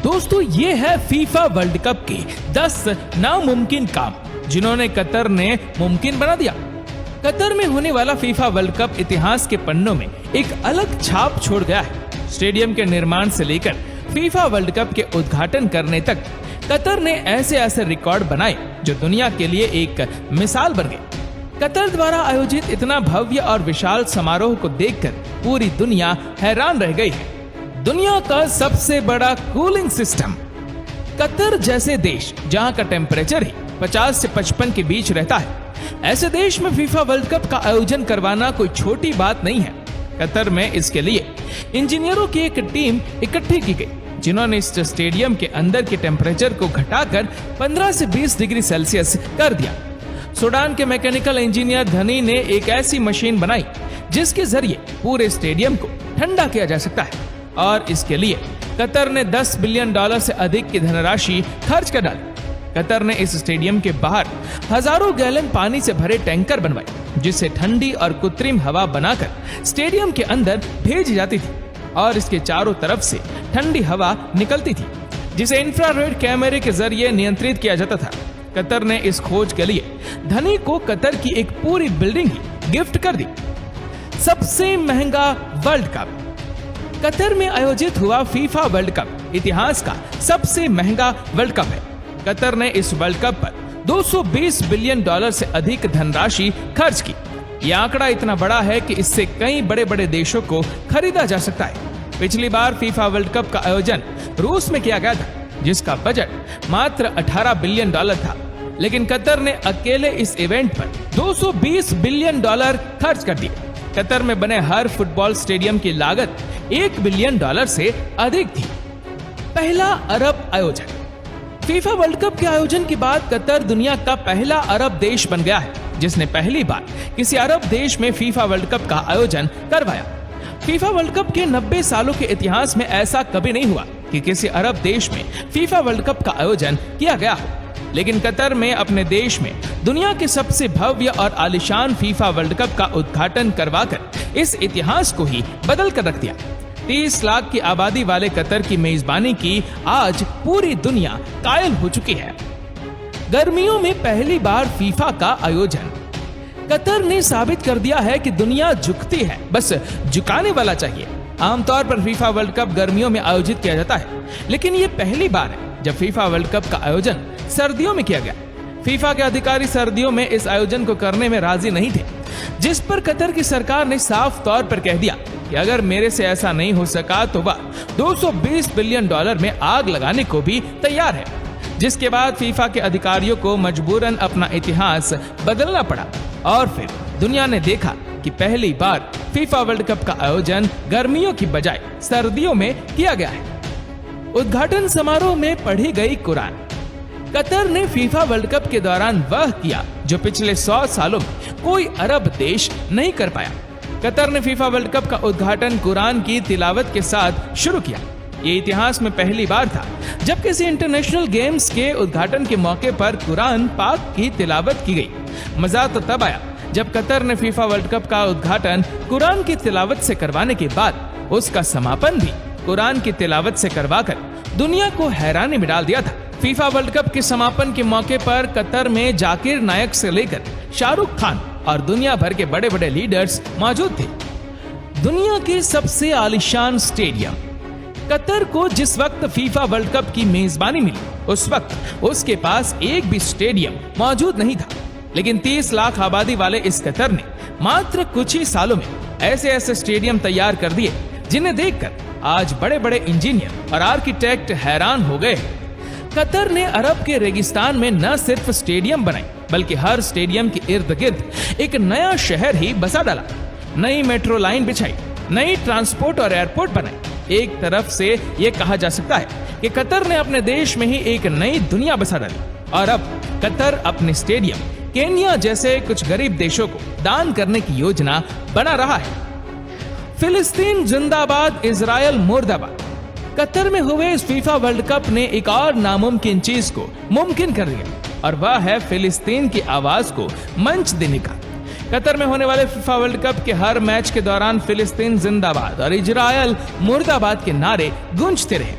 दोस्तों ये है फीफा वर्ल्ड कप के 10 नामुमकिन काम जिन्होंने कतर ने मुमकिन बना दिया। कतर में होने वाला फीफा वर्ल्ड कप इतिहास के पन्नों में एक अलग छाप छोड़ गया है। स्टेडियम के निर्माण से लेकर फीफा वर्ल्ड कप के उद्घाटन करने तक कतर ने ऐसे ऐसे रिकॉर्ड बनाए जो दुनिया के लिए एक मिसाल बन गए। कतर द्वारा आयोजित इतना भव्य और विशाल समारोह को देखकर पूरी दुनिया हैरान रह गई है। दुनिया का सबसे बड़ा कूलिंग सिस्टम। कतर जैसे देश जहां का टेम्परेचर ही 50 से 55 के बीच रहता है, ऐसे देश में फीफा वर्ल्ड कप का आयोजन करवाना कोई छोटी बात नहीं है। कतर में इसके लिए इंजीनियरों की एक टीम इकट्ठी की गई जिन्होंने इस स्टेडियम के अंदर के टेम्परेचर को घटाकर 15 से 20 डिग्री सेल्सियस कर दिया। सूडान के मैकेनिकल इंजीनियर धनी ने एक ऐसी मशीन बनाई जिसके जरिए पूरे स्टेडियम को ठंडा किया जा सकता है और इसके लिए कतर ने $10 बिलियन से अधिक की धनराशि खर्च कर डाली। कतर ने इस स्टेडियम के बाहर हजारों गैलन पानी से भरे टैंकर बनवाए जिससे ठंडी और कृत्रिम हवा बनाकर स्टेडियम के अंदर भेजी जाती थी और इसके चारों तरफ से ठंडी हवा निकलती थी जिसे इंफ्रारेड कैमरे के जरिए नियंत्रित किया जाता था। कतर ने इस खोज के लिए धनी को कतर की एक पूरी बिल्डिंग ही गिफ्ट कर दी। सबसे महंगा वर्ल्ड कप। कतर में आयोजित हुआ फीफा वर्ल्ड कप इतिहास का सबसे महंगा वर्ल्ड कप है। कतर ने इस वर्ल्ड कप पर $220 बिलियन से अधिक धनराशि खर्च की। यह आंकड़ा इतना बड़ा है कि इससे कई बड़े बड़े देशों को खरीदा जा सकता है। पिछली बार फीफा वर्ल्ड कप का आयोजन रूस में किया गया था जिसका बजट मात्र $18 बिलियन था, लेकिन कतर ने अकेले इस इवेंट पर $220 बिलियन खर्च कर दिए। कतर में बने हर फुटबॉल स्टेडियम की लागत $1 बिलियन से अधिक थी। पहला अरब आयोजन। फीफा वर्ल्ड कप के आयोजन के बाद कतर दुनिया का पहला अरब देश बन गया है जिसने पहली बार किसी अरब देश में फीफा वर्ल्ड कप का आयोजन करवाया। फीफा वर्ल्ड कप के 90 सालों के इतिहास में ऐसा कभी नहीं हुआ कि किसी अरब देश में फीफा वर्ल्ड कप का आयोजन किया गया हो, लेकिन कतर में अपने देश में दुनिया के सबसे भव्य और आलीशान फीफा वर्ल्ड कप का उद्घाटन करवाकर इस इतिहास को ही बदल कर रख दिया। 30 लाख की आबादी वाले कतर की मेजबानी की आज पूरी दुनिया कायल हो चुकी है। गर्मियों में पहली बार फीफा का आयोजन। कतर ने साबित कर दिया है कि दुनिया झुकती है, बस झुकाने वाला चाहिए। आमतौर पर फीफा वर्ल्ड कप गर्मियों में आयोजित किया जाता है, लेकिन ये पहली बार है जब फीफा वर्ल्ड कप का आयोजन सर्दियों में किया गया। फीफा के अधिकारी सर्दियों में इस आयोजन को करने में राजी नहीं थे, जिस पर कतर की सरकार ने साफ तौर पर कह दिया कि अगर मेरे से ऐसा नहीं हो सका तो वह $220 बिलियन में आग लगाने को भी तैयार है। जिसके बाद फीफा के अधिकारियों को मजबूरन अपना इतिहास बदलना पड़ा और फिर दुनिया ने देखा कि पहली बार फीफा वर्ल्ड कप का आयोजन गर्मियों की बजाय सर्दियों में किया गया है। उद्घाटन समारोह में पढ़ी गई कुरान। कतर ने फीफा वर्ल्ड कप के दौरान वह किया जो पिछले 100 सालों में कोई अरब देश नहीं कर पाया। कतर ने फीफा वर्ल्ड कप का उद्घाटन कुरान की तिलावत के साथ शुरू किया। ये इतिहास में पहली बार था जब किसी इंटरनेशनल गेम्स के उद्घाटन के मौके पर कुरान पाक की तिलावत की गई। मजा तो तब आया जब कतर ने फीफा वर्ल्ड कप का उद्घाटन कुरान की तिलावत से करवाने के बाद उसका समापन भी कुरान की तिलावत से करवाकर दुनिया को हैरानी में डाल दिया था। फीफा वर्ल्ड कप के समापन के मौके पर कतर में जाकिर नायक से लेकर शाहरुख खान और दुनिया भर के बड़े बड़े लीडर्स मौजूद थे। दुनिया के सबसे आलीशान स्टेडियम। कतर को जिस वक्त फीफा वर्ल्ड कप की मेजबानी मिली उस वक्त उसके पास एक भी स्टेडियम मौजूद नहीं था, लेकिन 30 लाख आबादी वाले इस कतर ने मात्र कुछ ही सालों में ऐसे ऐसे स्टेडियम तैयार कर दिए जिन्हें देखकर आज बड़े बड़े इंजीनियर और आर्किटेक्ट हैरान हो गए। कतर ने अरब के रेगिस्तान में न सिर्फ स्टेडियम बनाए बल्कि हर स्टेडियम के इर्द गिर्द एक नया शहर ही बसा डाला। नई मेट्रो लाइन बिछाई, नई ट्रांसपोर्ट और एयरपोर्ट बनाए। एक तरफ से ये कहा जा सकता है कि कतर ने अपने देश में ही एक नई दुनिया बसा डाली और अब कतर अपने स्टेडियम केन्या जैसे कुछ गरीब देशों को दान करने की योजना बना रहा है। फिलिस्तीन जिंदाबाद, इजरायल मुर्दाबाद। कतर में हुए इस फीफा वर्ल्ड कप ने एक और नामुमकिन चीज को मुमकिन कर दिया और वह है फिलिस्तीन की आवाज को मंच देने का। कतर में होने वाले फीफा वर्ल्ड कप के हर मैच के दौरान फिलिस्तीन जिंदाबाद और इजरायल मुर्दाबाद के नारे गूंजते रहे।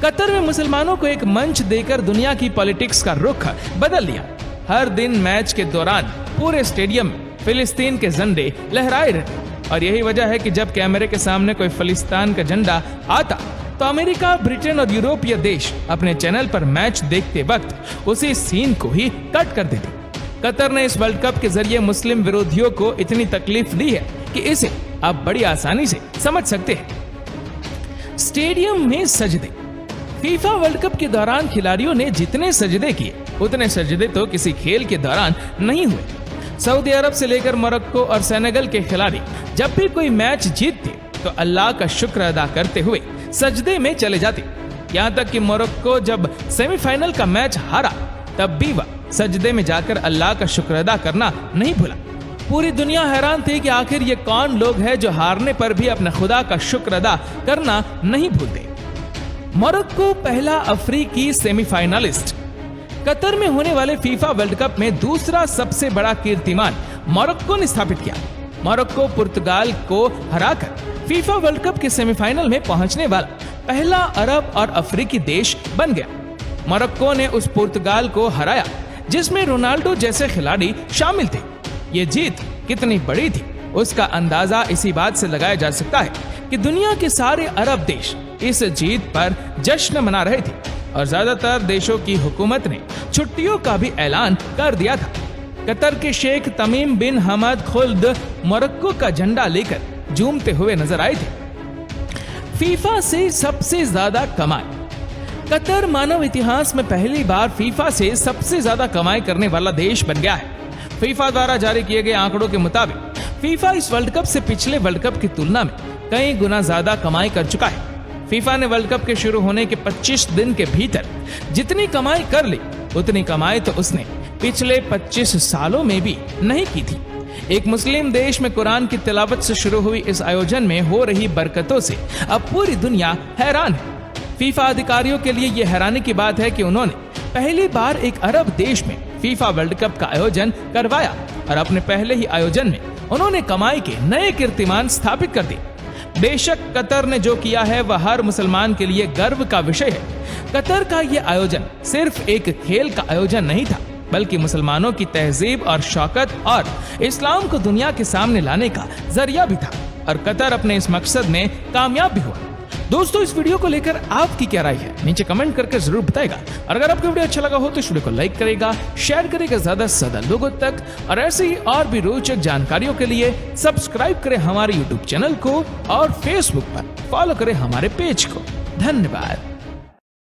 कतर में मुसलमानों को एक मंच देकर दुनिया की पॉलिटिक्स का रुख बदल दिया। हर दिन मैच के दौरान पूरे स्टेडियम में फिलिस्तीन के झंडे लहराए रहते और यही वजह है कि जब कैमरे के सामने कोई फिलिस्तीन का झंडा आता तो अमेरिका, ब्रिटेन और यूरोपीय देश अपने चैनल पर मैच देखते वक्त उसी सीन को ही कट कर देते। कतर ने इस वर्ल्ड कप के जरिए मुस्लिम विरोधियों को इतनी तकलीफ दी है कि इसे आप बड़ी आसानी से समझ सकते हैं। स्टेडियम में सजदे। फीफा वर्ल्ड कप के दौरान खिलाड़ियों ने जितने सजदे किए उतने सजदे तो किसी खेल के दौरान नहीं हुए। सऊदी अरब से लेकर मोरक्को और सेनेगल के खिलाड़ी जब भी कोई मैच जीतते तो अल्लाह का शुक्र अदा करते हुए सजदे में चले जाते। यहाँ तक कि मोरक्को जब सेमीफाइनल का मैच हारा तब भी वह सजदे में जाकर अल्लाह का शुक्र अदा करना नहीं भूला। पूरी दुनिया हैरान थी कि आखिर ये कौन लोग हैं जो हारने पर भी अपने खुदा का शुक्र अदा करना नहीं भूलते। मोरक्को पहला अफ्रीकी सेमीफाइनलिस्ट। कतर में होने वाले फीफा वर्ल्ड कप में दूसरा सबसे बड़ा कीर्तिमान मोरक्को ने स्थापित किया। मोरक्को पुर्तगाल को हराकर फीफा वर्ल्ड कप के सेमीफाइनल में पहुंचने वाला पहला अरब और अफ्रीकी देश बन गया। मोरक्को ने उस पुर्तगाल को हराया जिसमें रोनाल्डो जैसे खिलाड़ी शामिल थे। ये जीत कितनी बड़ी थी उसका अंदाजा इसी बात से लगाया जा सकता है कि दुनिया के सारे अरब देश इस जीत पर जश्न मना रहे थे और ज्यादातर देशों की हुकूमत ने छुट्टियों का भी ऐलान कर दिया था। कतर के शेख तमीम बिन हमद खुल्द मोरक्को का झंडा लेकर झूमते हुए नजर आए थे। फीफा से सबसे ज्यादा कमाई। कतर मानव इतिहास में पहली बार फीफा से सबसे ज्यादा कमाई करने वाला देश बन गया है। फीफा द्वारा जारी किए गए आंकड़ों के मुताबिक फीफा इस वर्ल्ड कप से पिछले वर्ल्ड कप की तुलना में कई गुना ज्यादा कमाई कर चुका है। फीफा ने वर्ल्ड कप के शुरू होने के 25 दिन के भीतर जितनी कमाई कर ली उतनी कमाई तो उसने पिछले 25 सालों में भी नहीं की थी। एक मुस्लिम देश में कुरान की तिलावत से शुरू हुई इस आयोजन में हो रही बरकतों से अब पूरी दुनिया हैरान है। फीफा अधिकारियों के लिए यह हैरानी की बात है कि उन्होंने पहली बार एक अरब देश में फीफा वर्ल्ड कप का आयोजन करवाया और अपने पहले ही आयोजन में उन्होंने कमाई के नए कीर्तिमान स्थापित कर दिए। बेशक कतर ने जो किया है वह हर मुसलमान के लिए गर्व का विषय है। कतर का यह आयोजन सिर्फ एक खेल का आयोजन नहीं था बल्कि मुसलमानों की तहजीब और शौकत और इस्लाम को दुनिया के सामने लाने का जरिया भी था और कतर अपने इस मकसद में कामयाब भी हुआ। दोस्तों, इस वीडियो को लेकर आपकी क्या राय है नीचे कमेंट करके जरूर बताएगा और अगर आपको वीडियो अच्छा लगा हो तो इस वीडियो को लाइक करेगा, शेयर करेगा ज्यादा से ज्यादा लोगों तक और ऐसे ही और भी रोचक जानकारियों के लिए सब्सक्राइब करें हमारे यूट्यूब चैनल को और फेसबुक पर फॉलो करें हमारे पेज को। धन्यवाद।